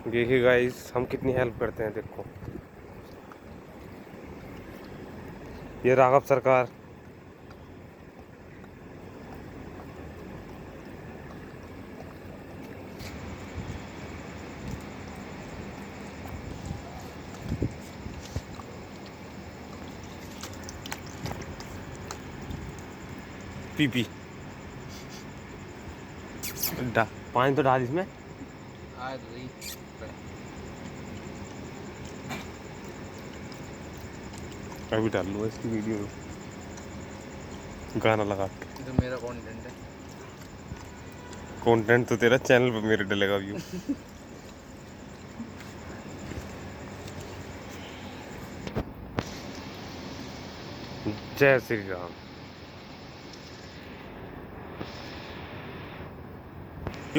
देखिए गाइस हम कितनी हेल्प करते हैं, देखो ये राघव सरकार। पी पानी तो डाल इसमें। अभी डाल लो इसकी वीडियो में गाना लगा के। तो मेरा कंटेंट है। कंटेंट तो तेरा चैनल पे मेरे डलेगा व्यू। जय श्री राम।